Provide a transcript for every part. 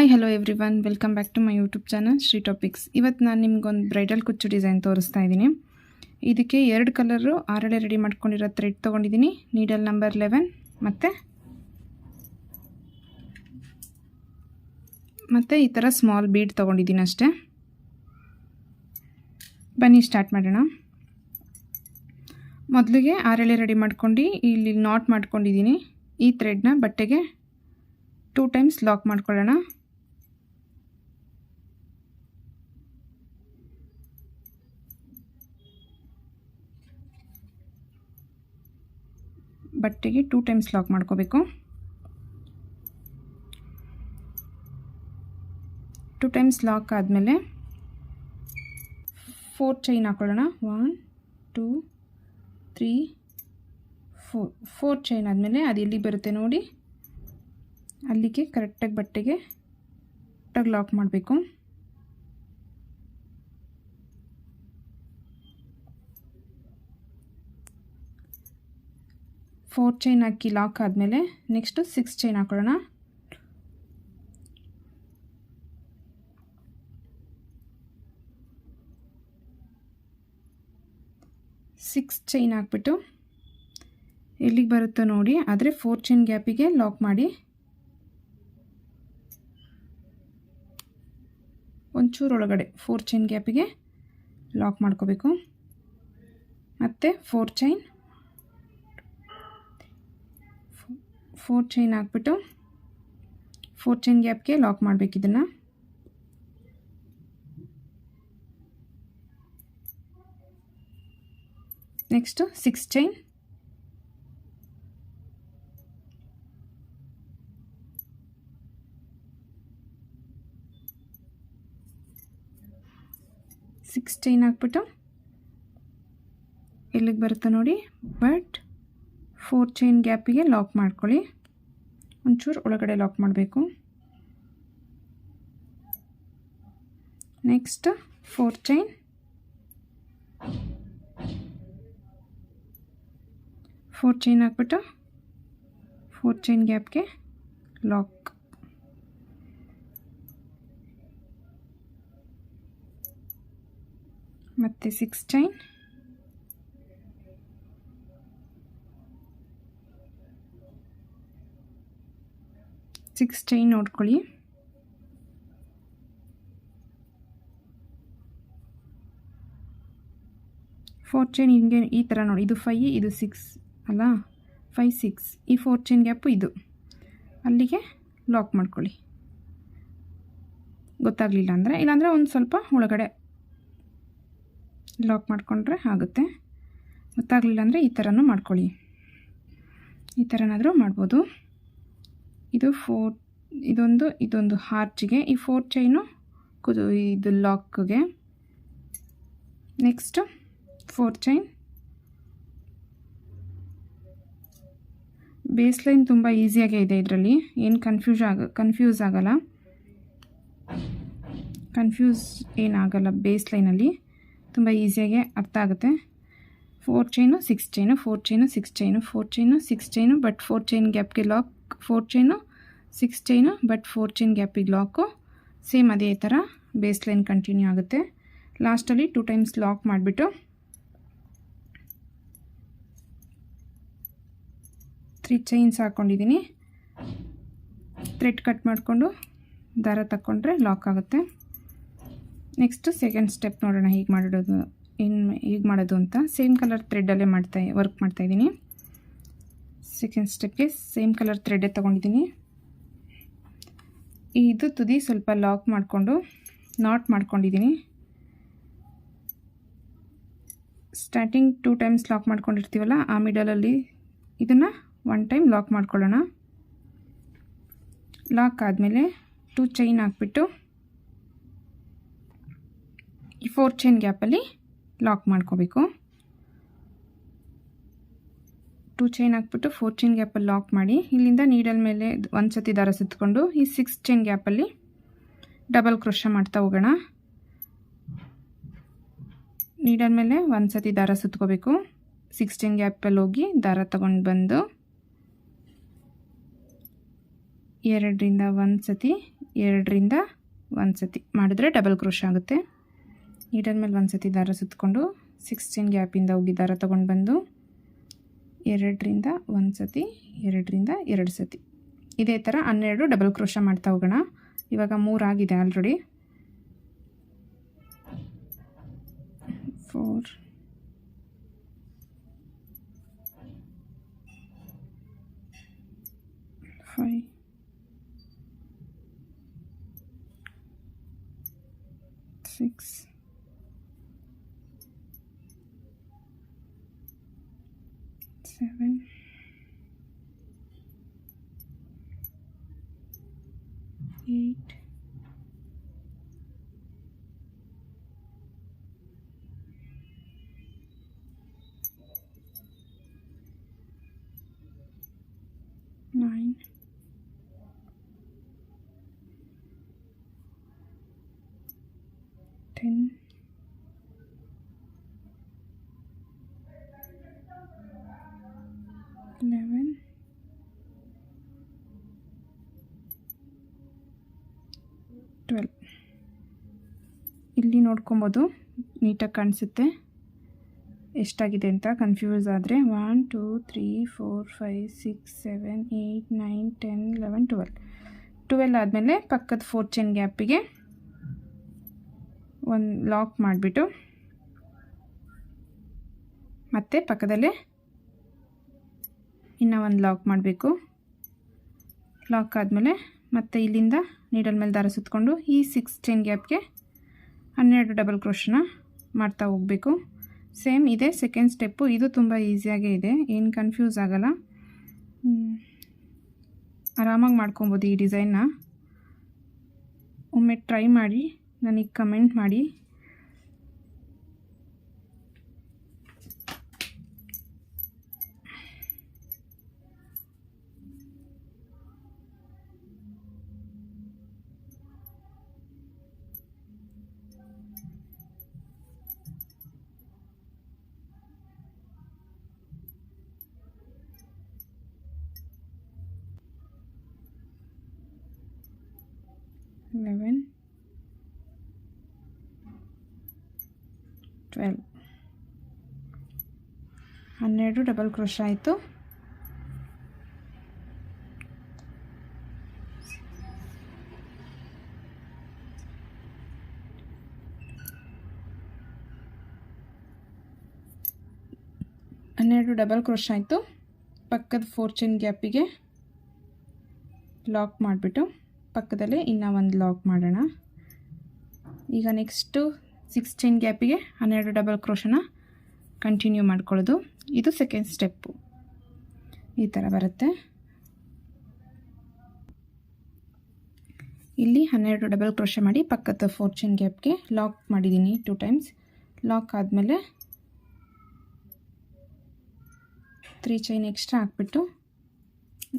Hi hello everyone, welcome back to my YouTube channel Shri topics. ಇವತ್ತು ನಾನು ನಿಮ್ಗೊಂದು bridal ಕುಚ್ಚು ಡಿಸೈನ್ ತೋರಿಸ್ತಾ ಇದ್ದೀನಿ. ಇದಕ್ಕೆ 2 ಕಲರು ಆರಳೆ ರೆಡಿ ಮಾಡ್ಕೊಂಡಿರೋ ಥ್ರೆಡ್ ತೊಗೊಂಡಿದ್ದೀನಿ, ನೀಡಲ್ ನಂಬರ್ 11 ಮತ್ತು ಈ ಥರ ಸ್ಮಾಲ್ ಬೀಡ್ ತೊಗೊಂಡಿದ್ದೀನಿ ಅಷ್ಟೇ. ಬನ್ನಿ ಸ್ಟಾರ್ಟ್ ಮಾಡೋಣ. ಮೊದಲಿಗೆ ಆರಳೆ ರೆಡಿ ಮಾಡ್ಕೊಂಡು ಇಲ್ಲಿ ನಾಟ್ ಮಾಡ್ಕೊಂಡಿದ್ದೀನಿ. ಈ ಥ್ರೆಡ್ನ ಬಟ್ಟೆಗೆ 2 ಟೈಮ್ಸ್ ಲಾಕ್ ಮಾಡ್ಕೊಳ್ಳೋಣ. ಬಟ್ಟೆಗೆ 2 ಟೈಮ್ಸ್ ಲಾಕ್ ಮಾಡ್ಕೋಬೇಕು. 2 ಟೈಮ್ಸ್ ಲಾಕ್ ಆದಮೇಲೆ 4 ಚೈನ್ ಹಾಕೊಳ್ಳೋಣ. 1 2 3 4 ಚೈನ್ ಆದಮೇಲೆ ಅದು ಎಲ್ಲಿ ಬರುತ್ತೆ ನೋಡಿ, ಅಲ್ಲಿಗೆ ಕರೆಕ್ಟಾಗಿ ಬಟ್ಟೆಗೆ ಲಾಕ್ ಮಾಡಬೇಕು. ಫೋರ್ ಚೈನ್ ಹಾಕಿ ಲಾಕ್ ಆದಮೇಲೆ ನೆಕ್ಸ್ಟು 6 ಚೈನ್ ಹಾಕೊಳ್ಳೋಣ. ಸಿಕ್ಸ್ ಚೈನ್ ಹಾಕ್ಬಿಟ್ಟು ಎಲ್ಲಿಗೆ ಬರುತ್ತೋ ನೋಡಿ, ಆದರೆ 4 ಚೈನ್ ಗ್ಯಾಪಿಗೆ ಲಾಕ್ ಮಾಡಿ ಒಂಚೂರು ಒಳಗಡೆ 4 ಚೈನ್ ಗ್ಯಾಪಿಗೆ ಲಾಕ್ ಮಾಡ್ಕೋಬೇಕು. ಮತ್ತು 4 ಚೈನ್ ಹಾಕ್ಬಿಟ್ಟು 4 ಚೈನ್ ಗ್ಯಾಪ್ಗೆ ಲಾಕ್ ಮಾಡಬೇಕು. ಇದನ್ನು ನೆಕ್ಸ್ಟು 6 ಚೈನ್, ಹಾಕ್ಬಿಟ್ಟು ಎಲ್ಲಿಗೆ ಬರುತ್ತೆ ನೋಡಿ, ಬಟ್ 4 ಚೈನ್ ಗ್ಯಾಪಿಗೆ ಲಾಕ್ ಮಾಡ್ಕೊಳ್ಳಿ. ಒಂಚೂರು ಒಳಗಡೆ ಲಾಕ್ ಮಾಡಬೇಕು. ನೆಕ್ಸ್ಟ್ 4 ಚೈನ್, 4 ಚೈನ್ ಹಾಕ್ಬಿಟ್ಟು 4 ಚೈನ್ ಗ್ಯಾಪ್ಗೆ ಲಾಕ್. ಮತ್ತು 6 ಚೈನ್, 6 ಚೈನ್ ನೋಡ್ಕೊಳ್ಳಿ. ಫೋರ್ ಚೈನ್ ಹಿಂಗೆ ಈ ಥರ ನೋಡಿ, ಇದು 5 ಇದು 6 ಅಲ್ಲ, 5 6 ಈ 4 ಚೈನ್ ಗ್ಯಾಪು ಇದು ಅಲ್ಲಿಗೆ ಲಾಕ್ ಮಾಡ್ಕೊಳ್ಳಿ. ಗೊತ್ತಾಗಲಿಲ್ಲ ಅಂದರೆ, ಇಲ್ಲಾಂದರೆ ಒಂದು ಸ್ವಲ್ಪ ಒಳಗಡೆ ಲಾಕ್ ಮಾಡಿಕೊಂಡ್ರೆ ಆಗುತ್ತೆ. ಗೊತ್ತಾಗಲಿಲ್ಲ ಅಂದರೆ ಈ ಥರನೂ ಮಾಡ್ಕೊಳ್ಳಿ, ಈ ಥರನಾದರೂ ಮಾಡ್ಬೋದು. ಇದು ಇದೊಂದು ಹಾರ್ಚಿಗೆ, ಈ 4 ಚೈನು ಇದು ಲಾಕ್ಗೆ. ನೆಕ್ಸ್ಟ್ 4 ಚೈನ್, ಬೇಸ್ ಲೈನ್ ತುಂಬ ಈಸಿಯಾಗೇ ಇದೆ ಇದರಲ್ಲಿ, ಏನು ಕನ್ಫ್ಯೂಸ್ ಆಗಲ್ಲ, ಏನಾಗಲ್ಲ. ಬೇಸ್ ಲೈನಲ್ಲಿ ತುಂಬ ಈಸಿಯಾಗಿ ಅರ್ಥ ಆಗುತ್ತೆ. 4 chain 6 chain, 4 chain 6 chain, 4 chain 6 chain, but 4 chain ಗ್ಯಾಪ್ಗೆ lock, 4 chain 6 chain, but 4 chain ಗ್ಯಾಪಿಗೆ ಲಾಕು. ಸೇಮ್ ಅದೇ ಥರ ಬೇಸ್ ಲೈನ್ ಕಂಟಿನ್ಯೂ ಆಗುತ್ತೆ. ಲಾಸ್ಟಲ್ಲಿ 2 ಟೈಮ್ಸ್ ಲಾಕ್ ಮಾಡಿಬಿಟ್ಟು 3 ಚೈನ್ಸ್ ಹಾಕ್ಕೊಂಡಿದ್ದೀನಿ. ಥ್ರೆಡ್ ಕಟ್ ಮಾಡಿಕೊಂಡು ದಾರ ತಕ್ಕೊಂಡ್ರೆ ಲಾಕ್ ಆಗುತ್ತೆ. ನೆಕ್ಸ್ಟು ಸೆಕೆಂಡ್ ಸ್ಟೆಪ್ ನೋಡೋಣ ಹೇಗೆ ಮಾಡೋದು ಅಂತ. ಸೇಮ್ ಕಲರ್ ಥ್ರೆಡ್ಡಲ್ಲೇ ವರ್ಕ್ ಮಾಡ್ತಾಯಿದ್ದೀನಿ. ಸೆಕೆಂಡ್ ಸ್ಟೆಪ್ಗೆ ಸೇಮ್ ಕಲರ್ ಥ್ರೆಡ್ಡೇ ತೊಗೊಂಡಿದ್ದೀನಿ. ಇದು ತುದಿ ಸ್ವಲ್ಪ ಲಾಕ್ ಮಾಡಿಕೊಂಡು ನಾಟ್ ಮಾಡ್ಕೊಂಡಿದ್ದೀನಿ. ಸ್ಟಾರ್ಟಿಂಗ್ 2 ಟೈಮ್ಸ್ ಲಾಕ್ ಮಾಡ್ಕೊಂಡಿರ್ತೀವಲ್ಲ, ಆ ಮಿಡಲಲ್ಲಿ ಇದನ್ನು 1 ಟೈಮ್ ಲಾಕ್ ಮಾಡ್ಕೊಳ್ಳೋಣ. ಲಾಕ್ ಆದಮೇಲೆ 2 ಚೈನ್ ಹಾಕ್ಬಿಟ್ಟು ಈ 4 ಚೈನ್ ಗ್ಯಾಪಲ್ಲಿ ಲಾಕ್ ಮಾಡ್ಕೋಬೇಕು. 2 ಚೈನ್ ಹಾಕ್ಬಿಟ್ಟು 4 ಚೈನ್ ಗ್ಯಾಪಲ್ಲಿ ಲಾಕ್ ಮಾಡಿ, ಇಲ್ಲಿಂದ ನೀಡಲ್ ಮೇಲೆ ಒಂದು ಸತಿ ದಾರ ಸುತ್ತಕೊಂಡು ಈ 6 ಚೈನ್ ಗ್ಯಾಪಲ್ಲಿ ಡಬಲ್ ಕ್ರೋಶೆ ಮಾಡ್ತಾ ಹೋಗೋಣ. ನೀಡಲ್ ಮೇಲೆ ಒಂದು ಸತಿ ದಾರ ಸುತ್ಕೋಬೇಕು. 6 ಚೈನ್ ಗ್ಯಾಪಲ್ಲಿ ಹೋಗಿ ದಾರ ತಗೊಂಡು ಬಂದು 2ರಿಂದ 1 ಸತಿ, 2ರಿಂದ 1 ಸತಿ ಮಾಡಿದ್ರೆ ಡಬಲ್ ಕ್ರೋಶ ಆಗುತ್ತೆ. ನೀಡಲ್ ಮೇಲೆ 1 ಸತಿ ದಾರ ಸುತ್ತಕೊಂಡು 6 ಚೈನ್ ಗ್ಯಾಪಿಂದ ಹೋಗಿ ದಾರ ತೊಗೊಂಡು ಬಂದು 2ರಿಂದ 1 ಸತಿ, 2ರಿಂದ 2 ಸತಿ, ಇದೇ ಥರ 12 ಡಬಲ್ ಕ್ರೋಶ ಮಾಡ್ತಾ ಹೋಗೋಣ. ಇವಾಗ 3 ಆಗಿದೆ ಆಲ್ರೆಡಿ. 4 5 6 7 8 9 10 11 12. ಇಲ್ಲಿ ನೋಡ್ಕೊಬೋದು, ನೀಟಾಗಿ ಕಾಣಿಸುತ್ತೆ ಎಷ್ಟಾಗಿದೆ ಅಂತ. ಕನ್ಫ್ಯೂಸ್ ಆದರೆ 1 2 3 4 5 6 7 8 9 10 11 12 ಆದಮೇಲೆ ಪಕ್ಕದ 4 ಚೈನ್ ಗ್ಯಾಪಿಗೆ ಒಂದು ಲಾಕ್ ಮಾಡಿಬಿಟ್ಟು ಮತ್ತೆ ಪಕ್ಕದಲ್ಲೇ ಇನ್ನೂ ಒಂದು ಲಾಕ್ ಮಾಡಬೇಕು. ಲಾಕ್ ಆದಮೇಲೆ ಮತ್ತೆ ಇಲ್ಲಿಂದ ನೀಡಲ್ ಮೇಲೆ ದಾರ ಸುತ್ತಕೊಂಡು ಈ 6 ಚೈನ್ ಗ್ಯಾಪ್ಗೆ 12 ಡಬಲ್ ಕ್ರೋಶನ ಮಾಡ್ತಾ ಹೋಗಬೇಕು. ಸೇಮ್ ಇದೆ ಸೆಕೆಂಡ್ ಸ್ಟೆಪ್ಪು. ಇದು ತುಂಬ ಈಸಿಯಾಗೇ ಇದೆ, ಏನು ಕನ್ಫ್ಯೂಸ್ ಆಗೋಲ್ಲ, ಆರಾಮಾಗಿ ಮಾಡ್ಕೊಬೋದು ಈ ಡಿಸೈನ್ನ. ಒಮ್ಮೆ ಟ್ರೈ ಮಾಡಿ ನನಗೆ ಕಮೆಂಟ್ ಮಾಡಿ. Eleven, 12, 12 ಡಬಲ್ ಕ್ರೋಶ ಆಯಿತು. ಡಬಲ್ ಕ್ರೋಶ ಆಯಿತು. ಪಕ್ಕದ 4 ಚೈನ್ ಗ್ಯಾಪಿಗೆ ಲಾಕ್ ಮಾಡಿಬಿಟ್ಟು ಪಕ್ಕದಲ್ಲೇ ಇನ್ನೂ ಒಂದು ಲಾಕ್ ಮಾಡೋಣ. ಈಗ ನೆಕ್ಸ್ಟು 6 ಚೈನ್ ಗ್ಯಾಪಿಗೆ 12 ಡಬಲ್ ಕ್ರೋಶನ ಕಂಟಿನ್ಯೂ ಮಾಡ್ಕೊಳ್ಳೋದು. ಇದು ಸೆಕೆಂಡ್ ಸ್ಟೆಪ್ಪು. ಈ ಥರ ಬರುತ್ತೆ. ಇಲ್ಲಿ 12 ಡಬಲ್ ಕ್ರೋಶ ಮಾಡಿ ಪಕ್ಕದ 4 ಚೈನ್ ಗ್ಯಾಪ್ಗೆ ಲಾಕ್ ಮಾಡಿದ್ದೀನಿ 2 ಟೈಮ್ಸ್. ಲಾಕ್ ಆದಮೇಲೆ 3 ಚೈನ್ ಎಕ್ಸ್ಟ್ರಾ ಹಾಕ್ಬಿಟ್ಟು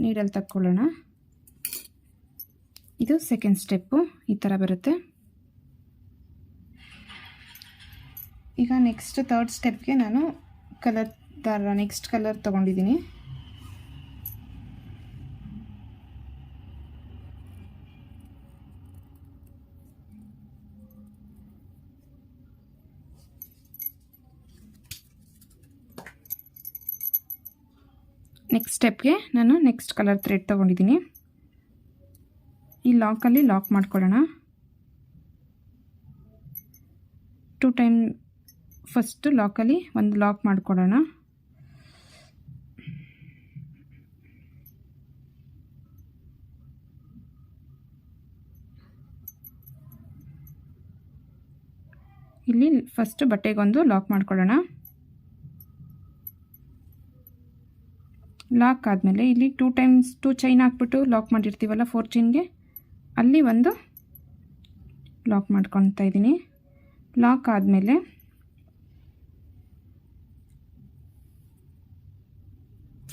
ನೀಡಲ್ ತಕ್ಕೊಳ್ಳೋಣ. ಇದು ಸೆಕೆಂಡ್ ಸ್ಟೆಪ್ಪು. ಈ ಥರ ಬರುತ್ತೆ. ಈಗ ನೆಕ್ಸ್ಟ್ ಥರ್ಡ್ ಸ್ಟೆಪ್ಗೆ ನಾನು ಕಲರ್ ದಾರ ನೆಕ್ಸ್ಟ್ ಕಲರ್ ತೊಗೊಂಡಿದ್ದೀನಿ. ನೆಕ್ಸ್ಟ್ ಸ್ಟೆಪ್ಗೆ ನಾನು ನೆಕ್ಸ್ಟ್ ಕಲರ್ ಥ್ರೆಡ್ ತೊಗೊಂಡಿದ್ದೀನಿ. ಈ ಲಾಕಲ್ಲಿ ಲಾಕ್ ಮಾಡ್ಕೊಳ್ಳೋಣ. 2 ಟೈಮ್ ಫಸ್ಟು ಲಾಕಲ್ಲಿ ಒಂದು ಲಾಕ್ ಮಾಡ್ಕೊಳ್ಳೋಣ. ಇಲ್ಲಿ ಫಸ್ಟ್ ಬಟ್ಟೆಗೊಂದು ಲಾಕ್ ಮಾಡ್ಕೊಳ್ಳೋಣ. ಲಾಕ್ ಆದಮೇಲೆ ಇಲ್ಲಿ 2 ಚೈನ್ ಹಾಕ್ಬಿಟ್ಟು ಲಾಕ್ ಮಾಡಿರ್ತೀವಲ್ಲ 4 ಚೈನ್ಗೆ, ಅಲ್ಲಿ ಒಂದು ಲಾಕ್ ಮಾಡ್ಕೊತಾ ಇದ್ದೀನಿ. ಲಾಕ್ ಆದಮೇಲೆ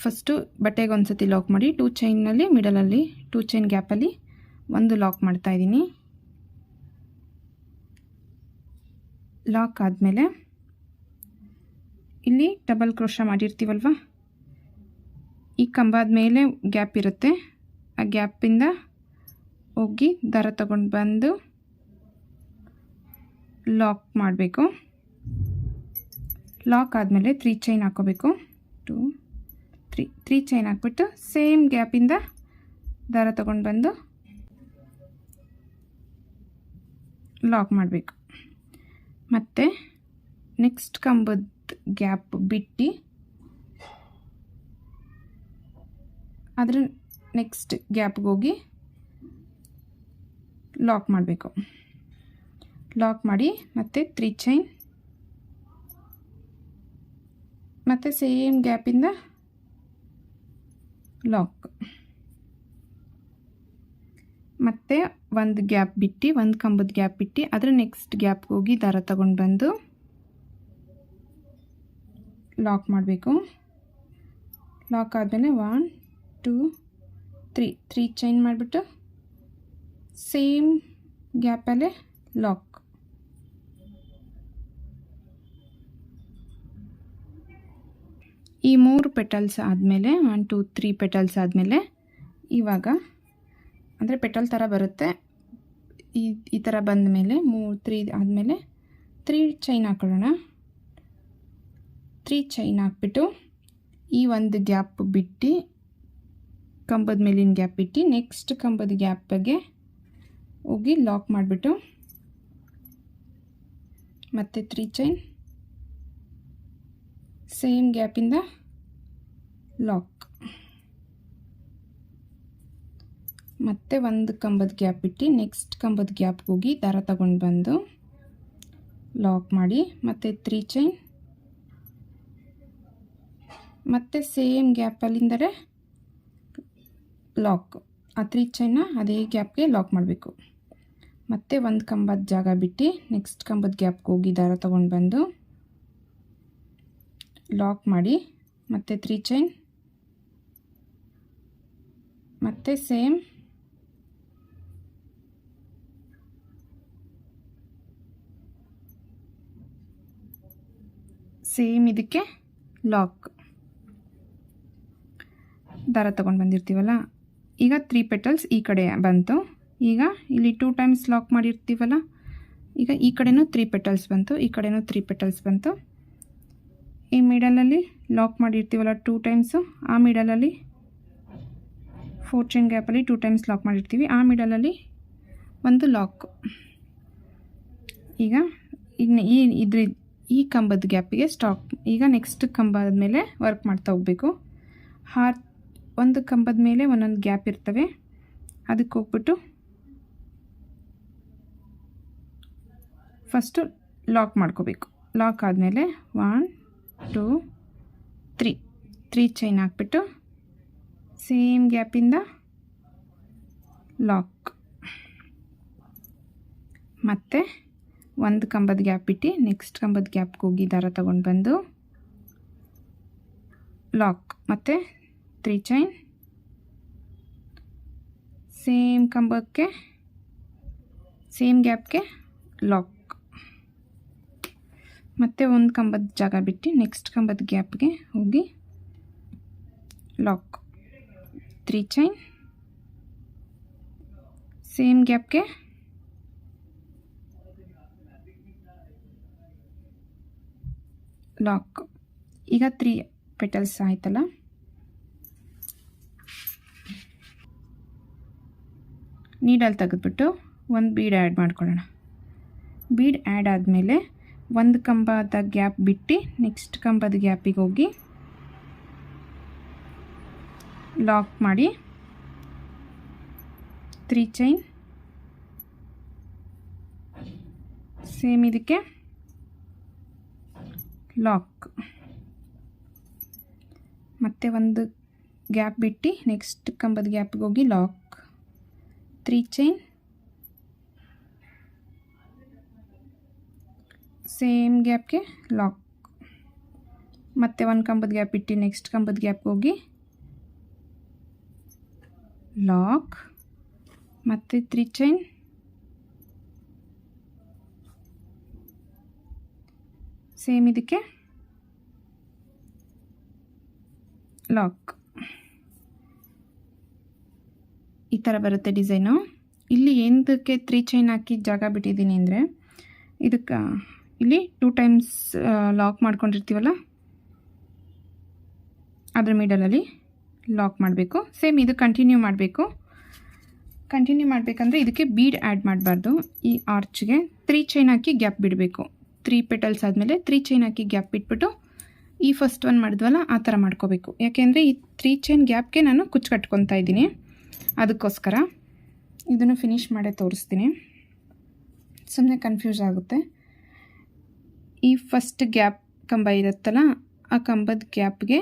ಫಸ್ಟು ಬಟ್ಟೆಗೆ ಒಂದು ಸತಿ ಲಾಕ್ ಮಾಡಿ 2 ಚೈನಲ್ಲಿ ಮಿಡಲಲ್ಲಿ 2 ಚೈನ್ ಗ್ಯಾಪಲ್ಲಿ ಒಂದು ಲಾಕ್ ಮಾಡ್ತಾಯಿದ್ದೀನಿ. ಲಾಕ್ ಆದಮೇಲೆ ಇಲ್ಲಿ ಡಬಲ್ ಕ್ರೋಶ ಮಾಡಿರ್ತೀವಲ್ವ, ಈ ಕಂಬದ ಮೇಲೆ ಗ್ಯಾಪ್ ಇರುತ್ತೆ, ಆ ಗ್ಯಾಪಿಂದ ಹೋಗಿ ದಾರ ತಗೊಂಡು ಬಂದು ಲಾಕ್ ಮಾಡಬೇಕು. ಲಾಕ್ ಆದಮೇಲೆ 3 ಚೈನ್ ಹಾಕೋಬೇಕು. 2 3 ಚೈನ್ ಹಾಕ್ಬಿಟ್ಟು ಸೇಮ್ ಗ್ಯಾಪಿಂದ ದಾರ ತಗೊಂಡು ಬಂದು ಲಾಕ್ ಮಾಡಬೇಕು. ಮತ್ತು ನೆಕ್ಸ್ಟ್ ಕಂಬದ ಗ್ಯಾಪ್ ಬಿಟ್ಟು ಅದರ ನೆಕ್ಸ್ಟ್ ಗ್ಯಾಪ್ಗೆ ಹೋಗಿ ಲಾಕ್ ಮಾಡಬೇಕು. ಲಾಕ್ ಮಾಡಿ ಮತ್ತು 3 ಚೈನ್ ಮತ್ತು ಸೇಮ್ ಗ್ಯಾಪಿಂದ ಲಾಕ್. ಮತ್ತು ಒಂದು ಗ್ಯಾಪ್ ಬಿಟ್ಟು, ಒಂದು ಕಂಬದ ಗ್ಯಾಪ್ ಬಿಟ್ಟು ಅದರ ನೆಕ್ಸ್ಟ್ ಗ್ಯಾಪ್ಗೆ ಹೋಗಿ ದಾರ ತಗೊಂಡು ಬಂದು ಲಾಕ್ ಮಾಡಬೇಕು. ಲಾಕ್ ಆದಮೇಲೆ 1 2 3 ಚೈನ್ ಮಾಡಿಬಿಟ್ಟು ಸೇಮ್ ಗ್ಯಾಪಲ್ಲೇ ಲಾಕ್. ಈ 3 ಪೆಟಲ್ಸ್ ಆದಮೇಲೆ 1 2 3 ಪೆಟಲ್ಸ್ ಆದಮೇಲೆ ಇವಾಗ ಅಂದರೆ ಪೆಟಲ್ ಥರ ಬರುತ್ತೆ. ಈ ಥರ ಬಂದ ಮೇಲೆ 3 ಆದಮೇಲೆ 3 ಚೈನ್ ಹಾಕೊಳ್ಳೋಣ. 3 ಚೈನ್ ಹಾಕ್ಬಿಟ್ಟು ಈ ಒಂದು ಗ್ಯಾಪ್ ಬಿಟ್ಟು ಕಂಬದ ಮೇಲಿನ ಗ್ಯಾಪ್ ಬಿಟ್ಟು ನೆಕ್ಸ್ಟ್ ಕಂಬದ ಗ್ಯಾಪಿಗೆ ಹೋಗಿ ಲಾಕ್ ಮಾಡಿಬಿಟ್ಟು ಮತ್ತು 3 ಚೈನ್ ಸೇಮ್ ಗ್ಯಾಪಿಂದ ಲಾಕ್. ಮತ್ತು ಒಂದು ಕಂಬದ ಗ್ಯಾಪ್ ಬಿಟ್ಟು ನೆಕ್ಸ್ಟ್ ಕಂಬದ ಗ್ಯಾಪ್ಗೆ ಹೋಗಿ ದಾರ ತಗೊಂಡು ಬಂದು ಲಾಕ್ ಮಾಡಿ ಮತ್ತು 3 ಚೈನ್ ಮತ್ತು ಸೇಮ್ ಗ್ಯಾಪಲ್ಲಿಂದರೆ ಲಾಕ್. ಆ 3 ಚೈನ್ನ ಅದೇ ಗ್ಯಾಪ್ಗೆ ಲಾಕ್ ಮಾಡಬೇಕು. ಮತ್ತು ಒಂದು ಕಂಬದ ಜಾಗ ಬಿಟ್ಟು ನೆಕ್ಸ್ಟ್ ಕಂಬದ ಗ್ಯಾಪ್ಗೆ ಹೋಗಿ ದಾರ ತಗೊಂಡು ಬಂದು ಲಾಕ್ ಮಾಡಿ ಮತ್ತು 3 ಚೈನ್ ಮತ್ತು ಸೇಮ್ ಇದಕ್ಕೆ ಲಾಕ್. ದಾರ ತಗೊಂಡು ಬಂದಿರ್ತೀವಲ್ಲ, ಈಗ 3 ಪೆಟಲ್ಸ್ ಈ ಕಡೆ ಬಂತು. ಈಗ ಇಲ್ಲಿ 2 ಟೈಮ್ಸ್ ಲಾಕ್ ಮಾಡಿರ್ತೀವಲ್ಲ, ಈಗ ಈ ಕಡೆನೂ 3 ಪೆಟಲ್ಸ್ ಬಂತು, ಈ ಕಡೆನೂ 3 ಪೆಟಲ್ಸ್ ಬಂತು. ಈ ಮಿಡಲಲ್ಲಿ ಲಾಕ್ ಮಾಡಿರ್ತೀವಲ್ಲ 2 ಟೈಮ್ಸು, ಆ ಮಿಡಲಲ್ಲಿ 4 ಚೈನ್ ಗ್ಯಾಪಲ್ಲಿ 2 ಟೈಮ್ಸ್ ಲಾಕ್ ಮಾಡಿರ್ತೀವಿ, ಆ ಮಿಡಲಲ್ಲಿ ಒಂದು ಲಾಕ್. ಈಗ ಈ ಕಂಬದ ಗ್ಯಾಪಿಗೆ ಸ್ಟಾಪ್. ಈಗ ನೆಕ್ಸ್ಟ್ ಕಂಬದ ಮೇಲೆ ವರ್ಕ್ ಮಾಡ್ತಾ ಹೋಗಬೇಕು. ಒಂದು ಕಂಬದ ಮೇಲೆ ಒಂದೊಂದು ಗ್ಯಾಪ್ ಇರ್ತವೆ, ಅದಕ್ಕೆ ಹೋಗ್ಬಿಟ್ಟು ಫಸ್ಟು ಲಾಕ್ ಮಾಡ್ಕೋಬೇಕು. ಲಾಕ್ ಆದಮೇಲೆ 1 2 3 ಚೈನ್ ಹಾಕ್ಬಿಟ್ಟು ಸೇಮ್ ಗ್ಯಾಪಿಂದ ಲಾಕ್. ಮತ್ತು ಒಂದು ಕಂಬದ ಗ್ಯಾಪ್ ಬಿಟ್ಟು ನೆಕ್ಸ್ಟ್ ಕಂಬದ ಗ್ಯಾಪ್ಗೆ ಹೋಗಿ ದಾರ ತಗೊಂಡು ಬಂದು ಲಾಕ್ ಮತ್ತು 3 ಚೈನ್ ಸೇಮ್ ಕಂಬಕ್ಕೆ ಸೇಮ್ ಗ್ಯಾಪ್ಗೆ ಲಾಕ್. ಮತ್ತು ಒಂದು ಕಂಬದ ಜಾಗ ಬಿಟ್ಟು ನೆಕ್ಸ್ಟ್ ಕಂಬದ ಗ್ಯಾಪ್ಗೆ ಹೋಗಿ ಲಾಕ್. 3 ಚೈನ್ ಸೇಮ್ ಗ್ಯಾಪ್ಗೆ ಲಾಕ್. ಈಗ 3 ಪೆಟಲ್ಸ್ ಆಯ್ತಲ್ಲ, ನೀಡಲ್ ತೆಗೆದ್ಬಿಟ್ಟು ಒಂದು ಬೀಡ್ ಆ್ಯಡ್ ಮಾಡ್ಕೊಳ್ಳೋಣ. ಬೀಡ್ ಆ್ಯಡ್ ಆದಮೇಲೆ ಒಂದು ಕಂಬದ ಗ್ಯಾಪ್ ಬಿಟ್ಟು ನೆಕ್ಸ್ಟ್ ಕಂಬದ ಗ್ಯಾಪಿಗೆ ಹೋಗಿ ಲಾಕ್ ಮಾಡಿ 3 ಚೈನ್ ಸೇಮ್ ಇದಕ್ಕೆ ಲಾಕ್. ಮತ್ತು ಒಂದು ಗ್ಯಾಪ್ ಬಿಟ್ಟು ನೆಕ್ಸ್ಟ್ ಕಂಬದ ಗ್ಯಾಪಿಗೆ ಹೋಗಿ ಲಾಕ್. 3 ಚೈನ್ ಸೇಮ್ ಗ್ಯಾಪ್ಗೆ ಲಾಕ್. ಮತ್ತು ಒಂದು ಕಂಬದ ಗ್ಯಾಪ್ ಬಿಟ್ಟು ನೆಕ್ಸ್ಟ್ ಕಂಬದ ಗ್ಯಾಪ್ಗೆ ಹೋಗಿ ಲಾಕ್. ಮತ್ತು 3 ಚೈನ್ ಸೇಮ್ ಇದಕ್ಕೆ ಲಾಕ್. ಈ ಥರ ಬರುತ್ತೆ ಡಿಸೈನು. ಇಲ್ಲಿ ಏನಕ್ಕೆ 3 ಚೈನ್ ಹಾಕಿ ಜಾಗ ಬಿಟ್ಟಿದ್ದೀನಿ ಅಂದರೆ, ಇದಕ್ಕೆ ಇಲ್ಲಿ 2 ಟೈಮ್ಸ್ ಲಾಕ್ ಮಾಡ್ಕೊಂಡಿರ್ತೀವಲ್ಲ, ಅದರ ಮಿಡಲಲ್ಲಿ ಲಾಕ್ ಮಾಡಬೇಕು. ಸೇಮ್ ಇದು ಕಂಟಿನ್ಯೂ ಮಾಡಬೇಕಂದ್ರೆ ಇದಕ್ಕೆ ಬೀಡ್ ಆ್ಯಡ್ ಮಾಡಬಾರ್ದು. ಈ ಆರ್ಚ್ಗೆ 3 ಚೈನ್ ಹಾಕಿ ಗ್ಯಾಪ್ ಬಿಡಬೇಕು. 3 ಪೆಟಲ್ಸ್ ಆದಮೇಲೆ 3 ಚೈನ್ ಹಾಕಿ ಗ್ಯಾಪ್ ಬಿಟ್ಬಿಟ್ಟು ಈ ಫಸ್ಟ್ ಒನ್ ಮಾಡಿದ್ವಲ್ಲ ಆ ಥರ ಮಾಡ್ಕೋಬೇಕು. ಯಾಕೆಂದರೆ ಈ 3 ಚೈನ್ ಗ್ಯಾಪ್ಗೆ ನಾನು ಕುಚ್ಚು ಕಟ್ಕೊತಾ ಇದ್ದೀನಿ, ಅದಕ್ಕೋಸ್ಕರ ಇದನ್ನು ಫಿನಿಷ್ ಮಾಡೇ ತೋರಿಸ್ತೀನಿ, ಸುಮ್ಮನೆ ಕನ್ಫ್ಯೂಸ್ ಆಗುತ್ತೆ. ಈ ಫಸ್ಟ್ ಗ್ಯಾಪ್ ಕಂಬ ಇರುತ್ತಲ್ಲ, ಆ ಕಂಬದ ಗ್ಯಾಪ್ಗೆ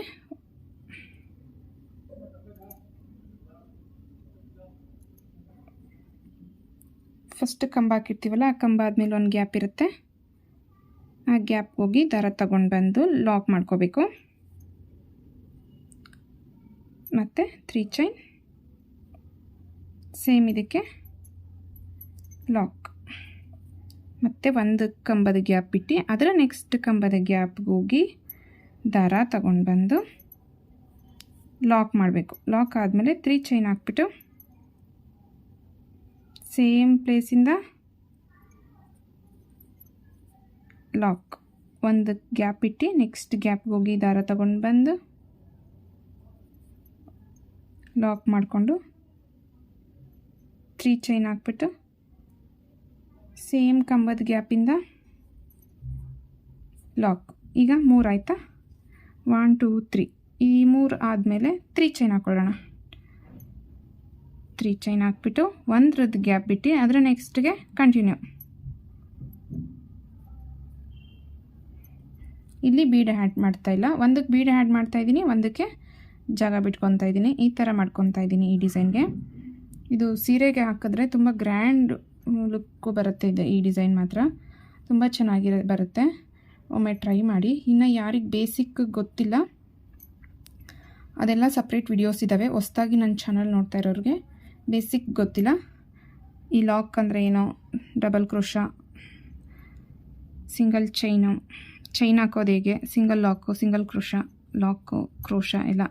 ಫಸ್ಟ್ ಕಂಬ ಹಾಕಿರ್ತೀವಲ್ಲ, ಆ ಕಂಬ ಆದಮೇಲೆ ಒಂದು ಗ್ಯಾಪ್ ಇರುತ್ತೆ, ಆ ಗ್ಯಾಪ್ ಹೋಗಿ ದಾರ ತಗೊಂಡು ಬಂದು ಲಾಕ್ ಮಾಡ್ಕೋಬೇಕು. ಮತ್ತು 3 ಚೈನ್ ಸೇಮ್ ಇದಕ್ಕೆ ಲಾಕ್, ಮತ್ತು ಒಂದು ಕಂಬದ ಗ್ಯಾಪ್ ಬಿಟ್ಟು ಅದರ ನೆಕ್ಸ್ಟ್ ಕಂಬದ ಗ್ಯಾಪ್ಗೆ ಹೋಗಿ ದಾರ ತಗೊಂಡು ಬಂದು ಲಾಕ್ ಮಾಡಬೇಕು. ಲಾಕ್ ಆದಮೇಲೆ 3 ಚೈನ್ ಹಾಕ್ಬಿಟ್ಟು ಸೇಮ್ ಪ್ಲೇಸಿಂದ ಲಾಕ್, ಒಂದು ಗ್ಯಾಪ್ ಇಟ್ಟು ನೆಕ್ಸ್ಟ್ ಗ್ಯಾಪ್ಗೆ ಹೋಗಿ ದಾರ ತಗೊಂಡು ಬಂದು ಲಾಕ್ ಮಾಡಿಕೊಂಡು 3 ಚೈನ್ ಹಾಕ್ಬಿಟ್ಟು ಸೇಮ್ ಕಂಬದ ಗ್ಯಾಪಿಂದ ಲಾಕ್. ಈಗ 3 ಆಯಿತಾ, 1 2 3. ಈ 3 ಆದಮೇಲೆ 3 ಚೈನ್ ಹಾಕ್ಕೊಳ್ಳೋಣ. 3 ಚೈನ್ ಹಾಕ್ಬಿಟ್ಟು ಒಂದ್ರದ್ದು ಗ್ಯಾಪ್ ಬಿಟ್ಟು ಅದರ ನೆಕ್ಸ್ಟ್ಗೆ ಕಂಟಿನ್ಯೂ. ಇಲ್ಲಿ ಬೀಡ್ ಆ್ಯಡ್ ಮಾಡ್ತಾಯಿಲ್ಲ, ಒಂದಕ್ಕೆ ಬೀಡ್ ಆ್ಯಡ್ ಮಾಡ್ತಾಯಿದ್ದೀನಿ, ಒಂದಕ್ಕೆ ಜಾಗ ಬಿಟ್ಕೊತಾ ಇದ್ದೀನಿ. ಈ ಥರ ಮಾಡ್ಕೊತಾ ಇದ್ದೀನಿ ಈ ಡಿಸೈನ್ಗೆ. ಇದು ಸೀರೆಗೆ ಹಾಕಿದ್ರೆ ತುಂಬ ಗ್ರ್ಯಾಂಡ್ ಲುಕ್ಕು ಬರುತ್ತೆ. ಈ ಡಿಸೈನ್ ಮಾತ್ರ ತುಂಬ ಚೆನ್ನಾಗಿ ಬರುತ್ತೆ, ಒಮ್ಮೆ ಟ್ರೈ ಮಾಡಿ. ಇನ್ನು ಯಾರಿಗೆ ಬೇಸಿಕ್ ಗೊತ್ತಿಲ್ಲ ಅದೆಲ್ಲ ಸಪ್ರೇಟ್ ವಿಡಿಯೋಸ್ ಇದ್ದಾವೆ. ಹೊಸ್ದಾಗಿ ನನ್ನ ಚಾನಲ್ ನೋಡ್ತಾ ಇರೋರಿಗೆ ಬೇಸಿಕ್ ಗೊತ್ತಿಲ್ಲ, ಈ ಲಾಕ್ ಅಂದರೆ ಏನೋ, ಡಬಲ್ ಕ್ರೋಶ, ಸಿಂಗಲ್ ಚೈನ್ ಹಾಕೋದು ಹೇಗೆ, ಸಿಂಗಲ್ ಲಾಕು, ಸಿಂಗಲ್ ಕ್ರೋಶ, ಲಾಕು, ಕ್ರೋಶ ಎಲ್ಲ,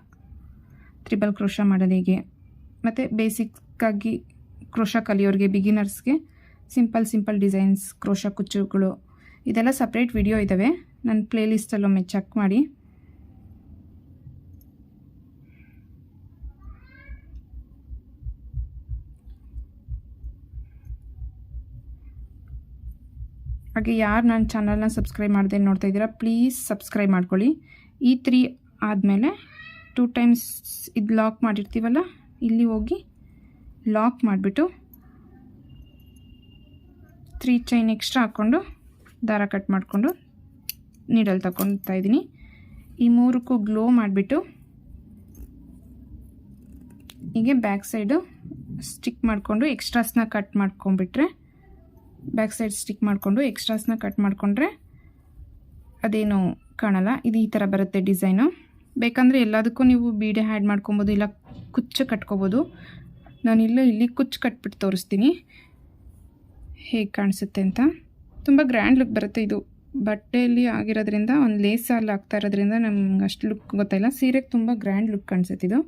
ತ್ರಿಬಲ್ ಕ್ರೋಶ ಮಾಡೋದು ಹೇಗೆ, ಮತ್ತು ಬೇಸಿಕ್ಕಾಗಿ ಕ್ರೋಶ ಕಲಿಯೋರಿಗೆ, ಬಿಗಿನರ್ಸ್ಗೆ ಸಿಂಪಲ್ ಡಿಸೈನ್ಸ್, ಕ್ರೋಶ ಕುಚ್ಚುಗಳು, ಇದೆಲ್ಲ ಸಪ್ರೇಟ್ ವಿಡಿಯೋ ಇದ್ದಾವೆ. ನನ್ನ ಪ್ಲೇಲಿಸ್ಟಲ್ಲೊಮ್ಮೆ ಚೆಕ್ ಮಾಡಿ. ಹಾಗೆ ಯಾರು ನನ್ನ ಚಾನಲ್ನ ಸಬ್ಸ್ಕ್ರೈಬ್ ಮಾಡದೆ ನೋಡ್ತಾ ಇದ್ದೀರಾ, ಪ್ಲೀಸ್ ಸಬ್ಸ್ಕ್ರೈಬ್ ಮಾಡ್ಕೊಳ್ಳಿ. ಈ 3 ಆದಮೇಲೆ 2 ಟೈಮ್ಸ್ ಇದು ಲಾಕ್ ಮಾಡಿರ್ತೀವಲ್ಲ, ಇಲ್ಲಿ ಹೋಗಿ ಲಾಕ್ ಮಾಡಿಬಿಟ್ಟು 3 ಚೈನ್ ಎಕ್ಸ್ಟ್ರಾ ಹಾಕ್ಕೊಂಡು ದಾರ ಕಟ್ ಮಾಡಿಕೊಂಡು ನೀಡಲ್ ತಗೊಳ್ತಾ ಇದ್ದೀನಿ. ಈ 3ಕ್ಕೂ ಗ್ಲೋ ಮಾಡಿಬಿಟ್ಟು ಹೀಗೆ ಬ್ಯಾಕ್ ಸೈಡು ಸ್ಟಿಕ್ ಮಾಡಿಕೊಂಡು ಎಕ್ಸ್ಟ್ರಾಸ್ನ ಕಟ್ ಮಾಡ್ಕೊಂಡ್ಬಿಟ್ರೆ, ಬ್ಯಾಕ್ ಸೈಡ್ ಸ್ಟಿಕ್ ಮಾಡಿಕೊಂಡು ಎಕ್ಸ್ಟ್ರಾಸ್ನ ಕಟ್ ಮಾಡಿಕೊಂಡ್ರೆ ಅದೇನು ಕಾಣಲ್ಲ. ಇದು ಈ ಥರ ಬರುತ್ತೆ ಡಿಸೈನು. ಬೇಕಂದರೆ ಎಲ್ಲದಕ್ಕೂ ನೀವು ಬೀಡೆ ಆ್ಯಡ್ ಮಾಡ್ಕೊಬೋದು, ಇಲ್ಲ ಕುಚ್ಚು ಕಟ್ಕೋಬೋದು. ನಾನಿಲ್ಲ ಇಲ್ಲಿ ಕುಚ್ಚು ಕಟ್ಬಿಟ್ಟು ತೋರಿಸ್ತೀನಿ ಹೇಗೆ ಕಾಣಿಸುತ್ತೆ ಅಂತ. ತುಂಬ ಗ್ರ್ಯಾಂಡ್ ಲುಕ್ ಬರುತ್ತೆ. ಇದು ಬಟ್ಟೆಯಲ್ಲಿ ಆಗಿರೋದ್ರಿಂದ, ಒಂದು ಲೇಸಲ್ಲಿ ಆಗ್ತಾ ಇರೋದ್ರಿಂದ ನಮ್ಗೆ ಅಷ್ಟು ಲುಕ್ ಗೊತ್ತಾಯಿಲ್ಲ. ಸೀರೆಗೆ ತುಂಬ ಗ್ರ್ಯಾಂಡ್ ಲುಕ್ ಕಾಣಿಸುತ್ತೆ ಇದು.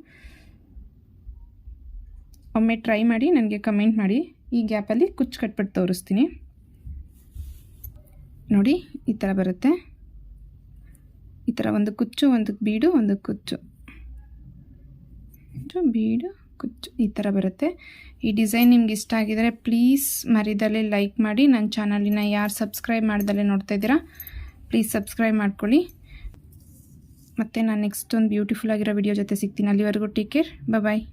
ಒಮ್ಮೆ ಟ್ರೈ ಮಾಡಿ ನನಗೆ ಕಮೆಂಟ್ ಮಾಡಿ. ಈ ಗ್ಯಾಪಲ್ಲಿ ಕುಚ್ಚು ಕಟ್ಬಿಟ್ಟು ತೋರಿಸ್ತೀನಿ ನೋಡಿ. ಈ ಥರ ಬರುತ್ತೆ. ಈ ಥರ ಒಂದು ಕುಚ್ಚು, ಒಂದು ಬೀಡು, ಒಂದು ಕುಚ್ಚು, ಬೀಡು, ಕುಚ್ಚು, ಈ ಥರ ಬರುತ್ತೆ. ಈ ಡಿಸೈನ್ ನಿಮ್ಗೆ ಇಷ್ಟ ಆಗಿದರೆ ಪ್ಲೀಸ್ ಮರಿದಲ್ಲೇ ಲೈಕ್ ಮಾಡಿ. ನನ್ನ ಚಾನಲಿನ ಯಾರು ಸಬ್ಸ್ಕ್ರೈಬ್ ಮಾಡ್ದಲ್ಲೇ ನೋಡ್ತಾ ಇದ್ದೀರಾ, ಪ್ಲೀಸ್ ಸಬ್ಸ್ಕ್ರೈಬ್ ಮಾಡ್ಕೊಳ್ಳಿ. ಮತ್ತು ನಾನು ನೆಕ್ಸ್ಟ್ ಒಂದು ಬ್ಯೂಟಿಫುಲ್ ಆಗಿರೋ ವಿಡಿಯೋ ಜೊತೆ ಸಿಗ್ತೀನಿ. ಅಲ್ಲಿವರೆಗೂ ಟೇಕ್ ಕೇರ್, ಬಾಯ್.